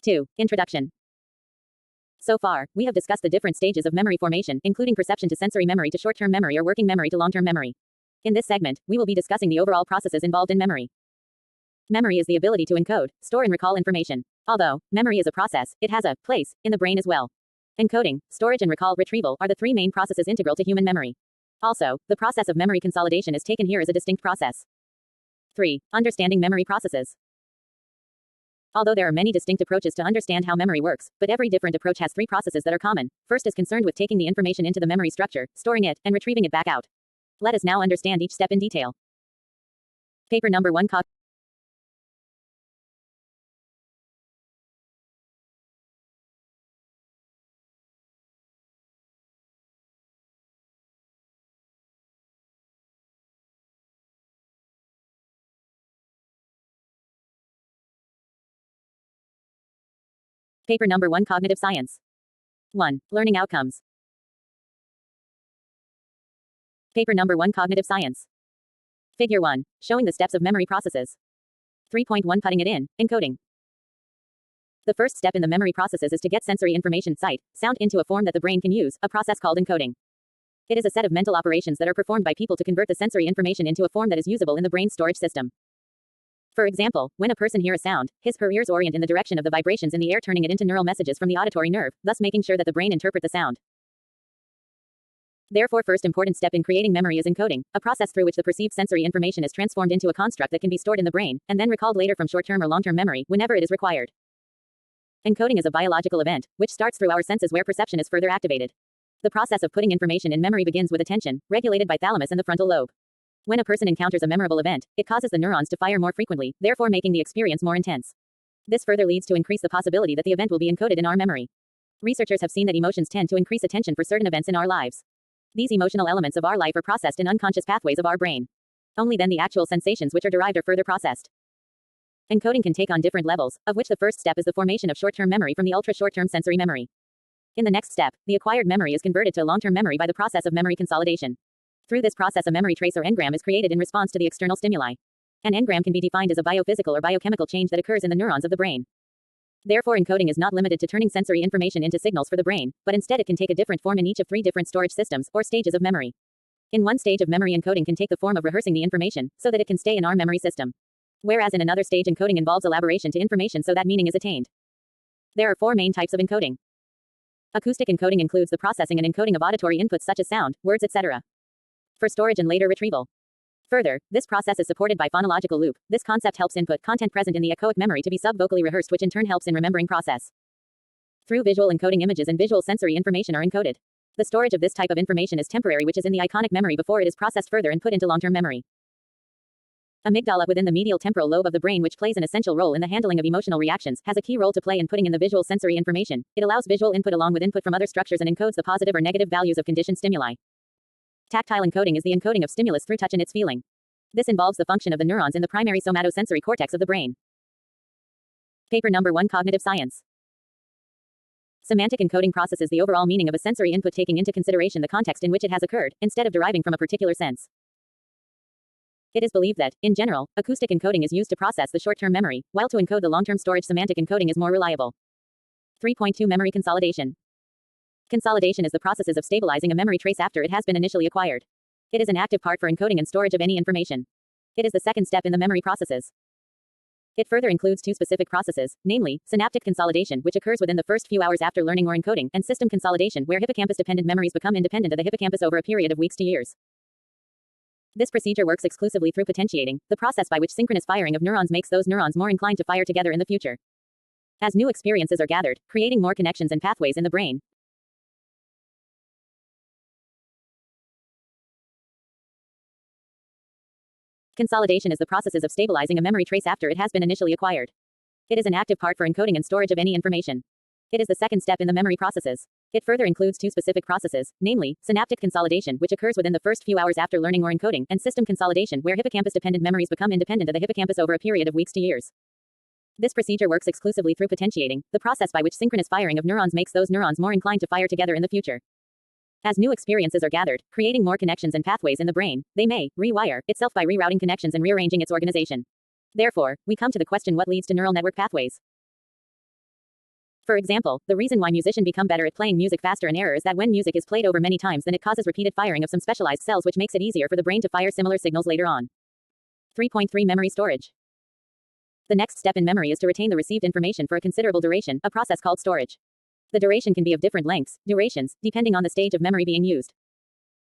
2. Introduction. So far, we have discussed the different stages of memory formation, including perception to sensory memory to short-term memory or working memory to long-term memory. In this segment, we will be discussing the overall processes involved in memory. Memory is the ability to encode, store and recall information. Although memory is a process, it has a place in the brain as well. Encoding, storage and recall retrieval are the three main processes integral to human memory. Also, the process of memory consolidation is taken here as a distinct process. 3. Understanding memory processes. Although there are many distinct approaches to understand how memory works, but every different approach has three processes that are common. First is concerned with taking the information into the memory structure, storing it, and retrieving it back out. Let us now understand each step in detail. Paper number 1. Paper number 1. Cognitive Science. 1. Learning Outcomes. Paper number 1. Cognitive Science. Figure 1. Showing the steps of memory processes. 3.1. Putting it in, encoding. The first step in the memory processes is to get sensory information, sight, sound, into a form that the brain can use, a process called encoding. It is a set of mental operations that are performed by people to convert the sensory information into a form that is usable in the brain's storage system. For example, when a person hears a sound, his/her ears orient in the direction of the vibrations in the air, turning it into neural messages from the auditory nerve, thus making sure that the brain interprets the sound. Therefore, first important step in creating memory is encoding, a process through which the perceived sensory information is transformed into a construct that can be stored in the brain, and then recalled later from short-term or long-term memory, whenever it is required. Encoding is a biological event, which starts through our senses where perception is further activated. The process of putting information in memory begins with attention, regulated by thalamus and the frontal lobe. When a person encounters a memorable event, it causes the neurons to fire more frequently, therefore making the experience more intense. This further leads to increase the possibility that the event will be encoded in our memory. Researchers have seen that emotions tend to increase attention for certain events in our lives. These emotional elements of our life are processed in unconscious pathways of our brain. Only then the actual sensations which are derived are further processed. Encoding can take on different levels, of which the first step is the formation of short-term memory from the ultra-short-term sensory memory. In the next step, the acquired memory is converted to long-term memory by the process of memory consolidation. Through this process, a memory trace or engram is created in response to the external stimuli. An engram can be defined as a biophysical or biochemical change that occurs in the neurons of the brain. Therefore, encoding is not limited to turning sensory information into signals for the brain, but instead it can take a different form in each of three different storage systems, or stages of memory. In one stage of memory, encoding can take the form of rehearsing the information, so that it can stay in our memory system. Whereas in another stage, encoding involves elaboration to information so that meaning is attained. There are four main types of encoding. Acoustic encoding includes the processing and encoding of auditory inputs such as sound, words, etc. for storage and later retrieval. Further, this process is supported by phonological loop. This concept helps input content present in the echoic memory to be sub-vocally rehearsed, which in turn helps in remembering process. Through visual encoding, images and visual sensory information are encoded. The storage of this type of information is temporary, which is in the iconic memory before it is processed further and put into long-term memory. Amygdala, within the medial temporal lobe of the brain, which plays an essential role in the handling of emotional reactions, has a key role to play in putting in the visual sensory information. It allows visual input along with input from other structures and encodes the positive or negative values of conditioned stimuli. Tactile encoding is the encoding of stimulus through touch and its feeling. This involves the function of the neurons in the primary somatosensory cortex of the brain. Paper number 1. Cognitive Science. Semantic encoding processes the overall meaning of a sensory input, taking into consideration the context in which it has occurred, instead of deriving from a particular sense. It is believed that, in general, acoustic encoding is used to process the short-term memory, while to encode the long-term storage, semantic encoding is more reliable. 3.2. Memory consolidation. Consolidation is the processes of stabilizing a memory trace after it has been initially acquired. It is an active part for encoding and storage of any information. It is the second step in the memory processes. It further includes two specific processes, namely, synaptic consolidation, which occurs within the first few hours after learning or encoding, and system consolidation, where hippocampus-dependent memories become independent of the hippocampus over a period of weeks to years. This procedure works exclusively through potentiating, the process by which synchronous firing of neurons makes those neurons more inclined to fire together in the future. As new experiences are gathered, creating more connections and pathways in the brain. Consolidation is the processes of stabilizing a memory trace after it has been initially acquired. It is an active part for encoding and storage of any information. It is the second step in the memory processes. It further includes two specific processes, namely, synaptic consolidation, which occurs within the first few hours after learning or encoding, and system consolidation, where hippocampus-dependent memories become independent of the hippocampus over a period of weeks to years. This procedure works exclusively through potentiating, the process by which synchronous firing of neurons makes those neurons more inclined to fire together in the future. As new experiences are gathered, creating more connections and pathways in the brain, they may rewire itself by rerouting connections and rearranging its organization. Therefore, we come to the question: what leads to neural network pathways? For example, the reason why musicians become better at playing music faster in error is that when music is played over many times, then it causes repeated firing of some specialized cells, which makes it easier for the brain to fire similar signals later on. 3.3 Memory storage. The next step in memory is to retain the received information for a considerable duration, a process called storage. The duration can be of different lengths, durations, depending on the stage of memory being used.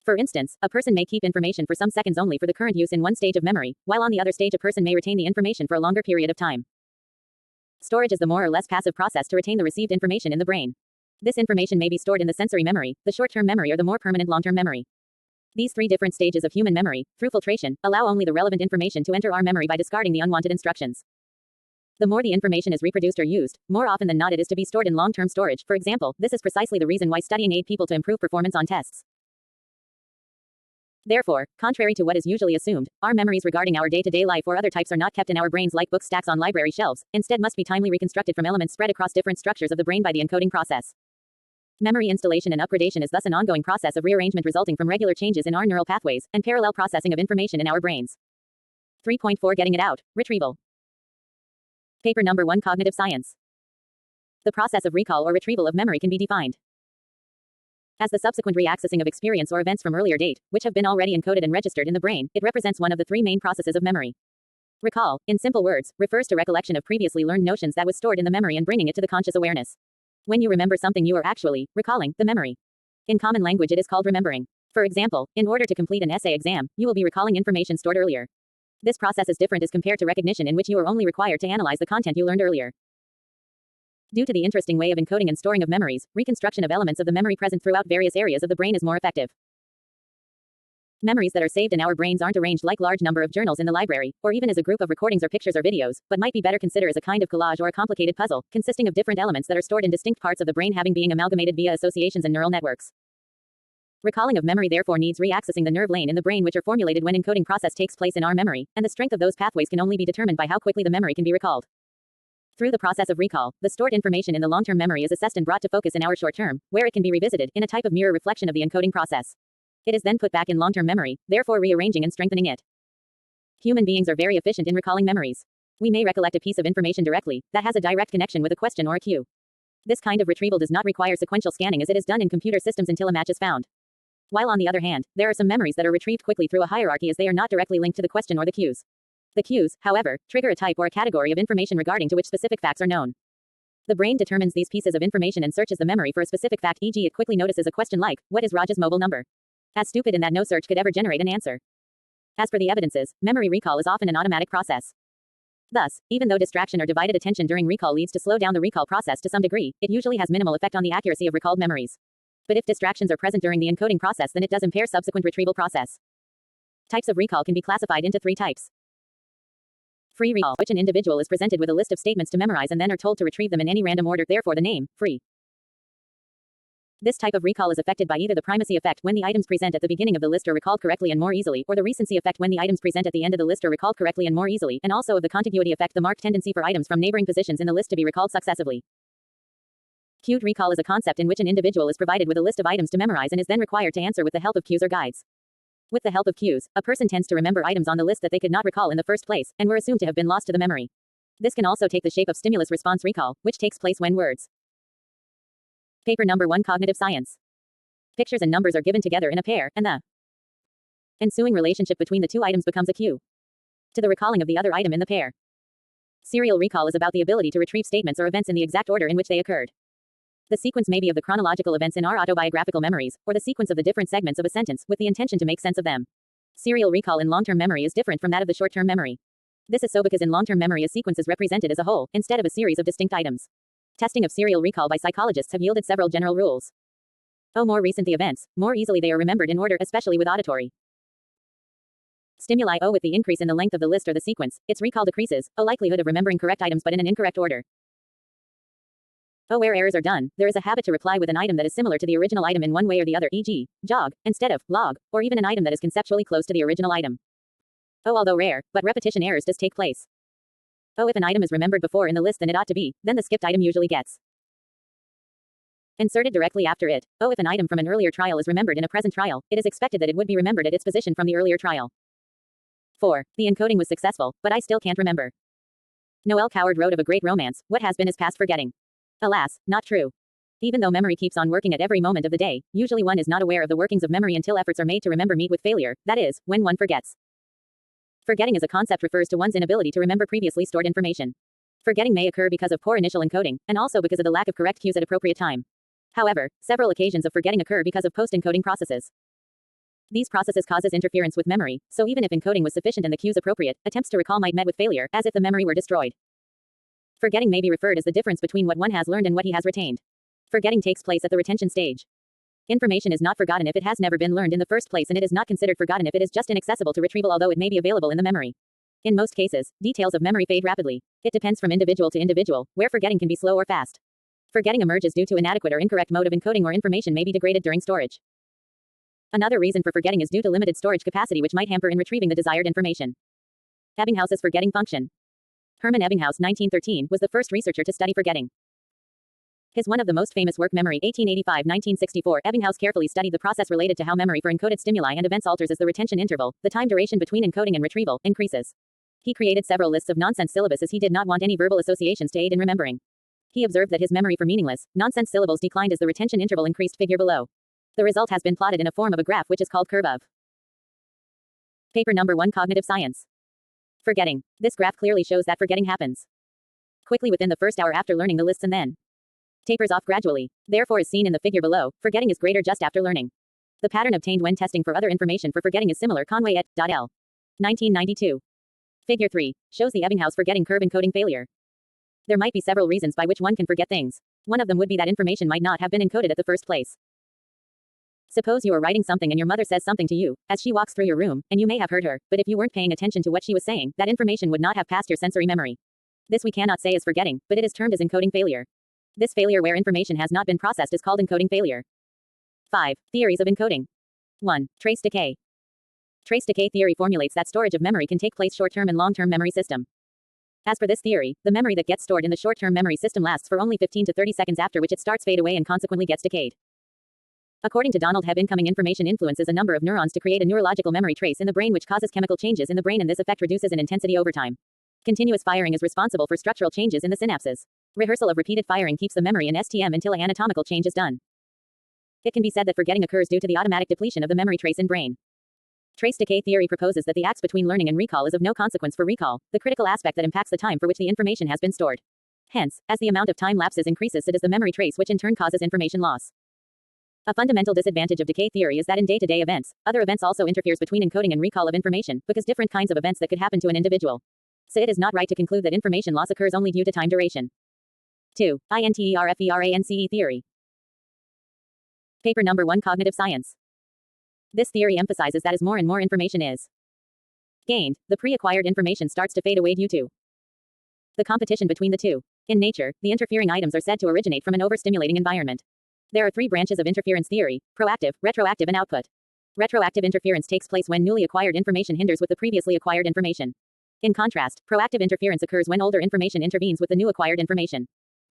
For instance, a person may keep information for some seconds only for the current use in one stage of memory, while on the other stage a person may retain the information for a longer period of time. Storage is the more or less passive process to retain the received information in the brain. This information may be stored in the sensory memory, the short-term memory, or the more permanent long-term memory. These three different stages of human memory, through filtration, allow only the relevant information to enter our memory by discarding the unwanted instructions. The more the information is reproduced or used, more often than not it is to be stored in long-term storage. For example, this is precisely the reason why studying aids people to improve performance on tests. Therefore, contrary to what is usually assumed, our memories regarding our day-to-day life or other types are not kept in our brains like book stacks on library shelves, instead must be timely reconstructed from elements spread across different structures of the brain by the encoding process. Memory installation and upgradation is thus an ongoing process of rearrangement resulting from regular changes in our neural pathways and parallel processing of information in our brains. 3.4 Getting it out. Retrieval. Paper number 1 Cognitive Science. The process of recall or retrieval of memory can be defined as the subsequent reaccessing of experience or events from earlier date, which have been already encoded and registered in the brain. It represents one of the three main processes of memory. Recall, in simple words, refers to recollection of previously learned notions that was stored in the memory and bringing it to the conscious awareness. When you remember something, you are actually recalling the memory. In common language, it is called remembering. For example, in order to complete an essay exam, you will be recalling information stored earlier. This process is different as compared to recognition, in which you are only required to analyze the content you learned earlier. Due to the interesting way of encoding and storing of memories, reconstruction of elements of the memory present throughout various areas of the brain is more effective. Memories that are saved in our brains aren't arranged like large number of journals in the library, or even as a group of recordings or pictures or videos, but might be better considered as a kind of collage or a complicated puzzle, consisting of different elements that are stored in distinct parts of the brain, having being amalgamated via associations and neural networks. Recalling of memory therefore needs reaccessing the nerve lane in the brain which are formulated when encoding process takes place in our memory, and the strength of those pathways can only be determined by how quickly the memory can be recalled. Through the process of recall, the stored information in the long-term memory is assessed and brought to focus in our short-term, where it can be revisited, in a type of mirror reflection of the encoding process. It is then put back in long-term memory, therefore rearranging and strengthening it. Human beings are very efficient in recalling memories. We may recollect a piece of information directly, that has a direct connection with a question or a cue. This kind of retrieval does not require sequential scanning as it is done in computer systems until a match is found. While on the other hand, there are some memories that are retrieved quickly through a hierarchy as they are not directly linked to the question or the cues. The cues, however, trigger a type or a category of information regarding to which specific facts are known. The brain determines these pieces of information and searches the memory for a specific fact, e.g. it quickly notices a question like, what is Raj's mobile number? As stupid in that no search could ever generate an answer. As for the evidences, memory recall is often an automatic process. Thus, even though distraction or divided attention during recall leads to slow down the recall process to some degree, it usually has minimal effect on the accuracy of recalled memories. But if distractions are present during the encoding process, then it does impair subsequent retrieval process. Types of recall can be classified into three types. Free recall, which an individual is presented with a list of statements to memorize and then are told to retrieve them in any random order, therefore the name, free. This type of recall is affected by either the primacy effect, when the items present at the beginning of the list are recalled correctly and more easily, or the recency effect, when the items present at the end of the list are recalled correctly and more easily, and also of the contiguity effect, the marked tendency for items from neighboring positions in the list to be recalled successively. Cued recall is a concept in which an individual is provided with a list of items to memorize and is then required to answer with the help of cues or guides. With the help of cues, a person tends to remember items on the list that they could not recall in the first place, and were assumed to have been lost to the memory. This can also take the shape of stimulus response recall, which takes place when words. Paper number 1 Cognitive Science. Pictures and numbers are given together in a pair, and the ensuing relationship between the two items becomes a cue to the recalling of the other item in the pair. Serial recall is about the ability to retrieve statements or events in the exact order in which they occurred. The sequence may be of the chronological events in our autobiographical memories, or the sequence of the different segments of a sentence, with the intention to make sense of them. Serial recall in long-term memory is different from that of the short-term memory. This is so because in long-term memory a sequence is represented as a whole, instead of a series of distinct items. Testing of serial recall by psychologists have yielded several general rules. More recent the events, more easily they are remembered in order, especially with auditory stimuli. With the increase in the length of the list or the sequence, its recall decreases, likelihood of remembering correct items but in an incorrect order. Where errors are done, there is a habit to reply with an item that is similar to the original item in one way or the other, e.g., jog, instead of log, or even an item that is conceptually close to the original item. Although rare, but repetition errors does take place. If an item is remembered before in the list than it ought to be, then the skipped item usually gets inserted directly after it. If an item from an earlier trial is remembered in a present trial, it is expected that it would be remembered at its position from the earlier trial. 4. The encoding was successful, but I still can't remember. Noel Coward wrote of a great romance, what has been is past forgetting. Alas, not true. Even though memory keeps on working at every moment of the day, usually one is not aware of the workings of memory until efforts are made to remember meet with failure, that is, when one forgets. Forgetting as a concept refers to one's inability to remember previously stored information. Forgetting may occur because of poor initial encoding, and also because of the lack of correct cues at appropriate time. However, several occasions of forgetting occur because of post-encoding processes. These processes causes interference with memory, so even if encoding was sufficient and the cues appropriate, attempts to recall might met with failure, as if the memory were destroyed. Forgetting may be referred as the difference between what one has learned and what he has retained. Forgetting takes place at the retention stage. Information is not forgotten if it has never been learned in the first place, and it is not considered forgotten if it is just inaccessible to retrieval, although it may be available in the memory. In most cases, details of memory fade rapidly. It depends from individual to individual, where forgetting can be slow or fast. Forgetting emerges due to inadequate or incorrect mode of encoding, or information may be degraded during storage. Another reason for forgetting is due to limited storage capacity, which might hamper in retrieving the desired information. Ebbinghouse's forgetting function. Hermann Ebbinghaus, 1913, was the first researcher to study forgetting. His one of the most famous work, Memory, 1885-1964, Ebbinghaus carefully studied the process related to how memory for encoded stimuli and events alters as the retention interval, the time duration between encoding and retrieval, increases. He created several lists of nonsense syllables as he did not want any verbal associations to aid in remembering. He observed that his memory for meaningless, nonsense syllables declined as the retention interval increased, figure below. The result has been plotted in a form of a graph which is called curve of. Paper number 1, Cognitive Science. Forgetting. This graph clearly shows that forgetting happens quickly within the first hour after learning the lists and then tapers off gradually. Therefore, as seen in the figure below, forgetting is greater just after learning. The pattern obtained when testing for other information for forgetting is similar. Conway et al. 1992. Figure 3 shows the Ebbinghaus forgetting curve encoding failure. There might be several reasons by which one can forget things. One of them would be that information might not have been encoded at the first place. Suppose you are writing something and your mother says something to you, as she walks through your room, and you may have heard her, but if you weren't paying attention to what she was saying, that information would not have passed your sensory memory. This we cannot say is forgetting, but it is termed as encoding failure. This failure where information has not been processed is called encoding failure. 5. Theories of encoding. 1. Trace decay. Trace decay theory formulates that storage of memory can take place short-term and long-term memory system. As per this theory, the memory that gets stored in the short-term memory system lasts for only 15 to 30 seconds, after which it starts fade away and consequently gets decayed. According to Donald Hebb, incoming information influences a number of neurons to create a neurological memory trace in the brain, which causes chemical changes in the brain, and this effect reduces in intensity over time. Continuous firing is responsible for structural changes in the synapses. Rehearsal of repeated firing keeps the memory in STM until an anatomical change is done. It can be said that forgetting occurs due to the automatic depletion of the memory trace in brain. Trace decay theory proposes that the axis between learning and recall is of no consequence for recall, the critical aspect that impacts the time for which the information has been stored. Hence, as the amount of time lapses increases, so does the memory trace, which in turn causes information loss. A fundamental disadvantage of decay theory is that in day-to-day events, other events also interferes between encoding and recall of information, because different kinds of events that could happen to an individual. So it is not right to conclude that information loss occurs only due to time duration. 2. Interference theory. Paper number 1, Cognitive Science. This theory emphasizes that as more and more information is gained, the pre-acquired information starts to fade away due to the competition between the two. In nature, the interfering items are said to originate from an overstimulating environment. There are 3 branches of interference theory: proactive, retroactive, and output. Retroactive interference takes place when newly acquired information hinders with the previously acquired information. In contrast, proactive interference occurs when older information intervenes with the new acquired information.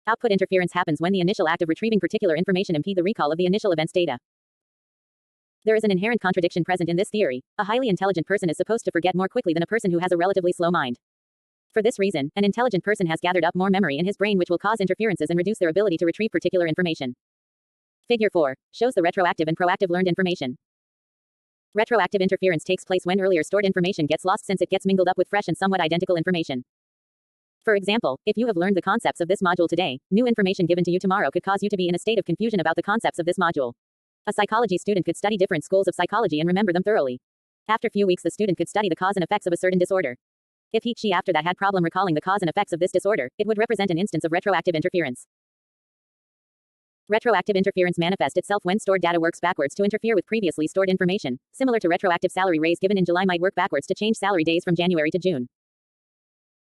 Output interference happens when the initial act of retrieving particular information impede the recall of the initial event's data. There is an inherent contradiction present in this theory. A highly intelligent person is supposed to forget more quickly than a person who has a relatively slow mind. For this reason, an intelligent person has gathered up more memory in his brain, which will cause interferences and reduce their ability to retrieve particular information. Figure 4 shows the retroactive and proactive learned information. Retroactive interference takes place when earlier stored information gets lost, since it gets mingled up with fresh and somewhat identical information. For example, if you have learned the concepts of this module today, new information given to you tomorrow could cause you to be in a state of confusion about the concepts of this module. A psychology student could study different schools of psychology and remember them thoroughly. After few weeks, the student could study the cause and effects of a certain disorder. If she after that had problem recalling the cause and effects of this disorder, it would represent an instance of retroactive interference. Retroactive interference manifests itself when stored data works backwards to interfere with previously stored information. Similar to retroactive salary raise given in July might work backwards to change salary days from January to June.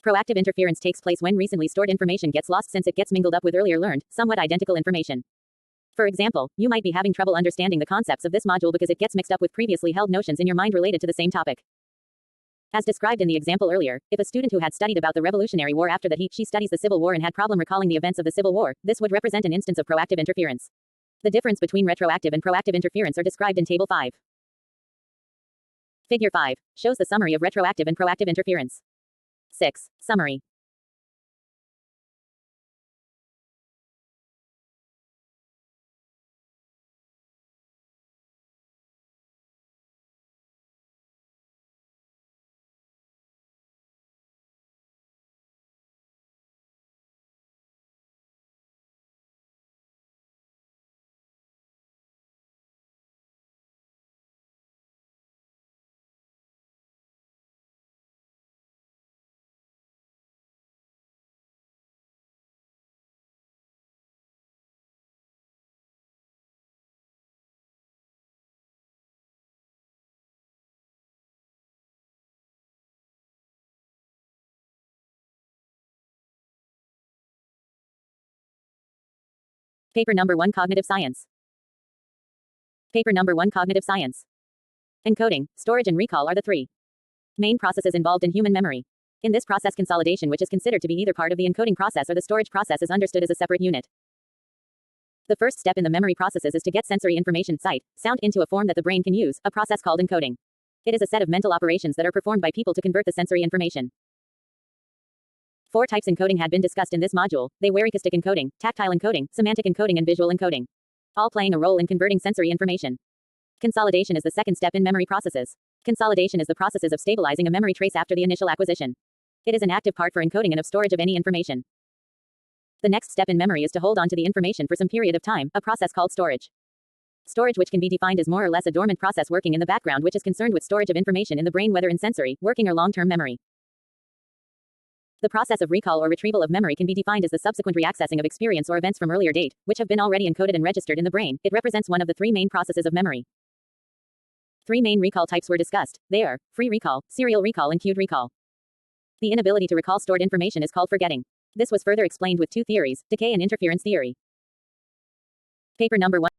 Proactive interference takes place when recently stored information gets lost, since it gets mingled up with earlier learned, somewhat identical information. For example, you might be having trouble understanding the concepts of this module because it gets mixed up with previously held notions in your mind related to the same topic. As described in the example earlier, if a student who had studied about the Revolutionary War after that she studies the Civil War and had problem recalling the events of the Civil War, this would represent an instance of proactive interference. The difference between retroactive and proactive interference are described in Table 5. Figure 5 shows the summary of retroactive and proactive interference. 6. Summary. Paper number 1 Cognitive Science. Paper number 1 Cognitive Science. Encoding, storage and recall are the three main processes involved in human memory. In this process, consolidation, which is considered to be either part of the encoding process or the storage process, is understood as a separate unit. The first step in the memory processes is to get sensory information, sight, sound, into a form that the brain can use, a process called encoding. It is a set of mental operations that are performed by people to convert the sensory information. 4 types encoding had been discussed in this module. They were acoustic encoding, tactile encoding, semantic encoding, and visual encoding, all playing a role in converting sensory information. Consolidation is the second step in memory processes. Consolidation is the processes of stabilizing a memory trace after the initial acquisition. It is an active part for encoding and of storage of any information. The next step in memory is to hold on to the information for some period of time, a process called storage. Storage, which can be defined as more or less a dormant process working in the background, which is concerned with storage of information in the brain, whether in sensory, working, or long-term memory. The process of recall or retrieval of memory can be defined as the subsequent reaccessing of experience or events from earlier date, which have been already encoded and registered in the brain. It represents one of the 3 main processes of memory. 3 main recall types were discussed. They are free recall, serial recall, and queued recall. The inability to recall stored information is called forgetting. This was further explained with 2 theories, decay and interference theory. Paper number 1.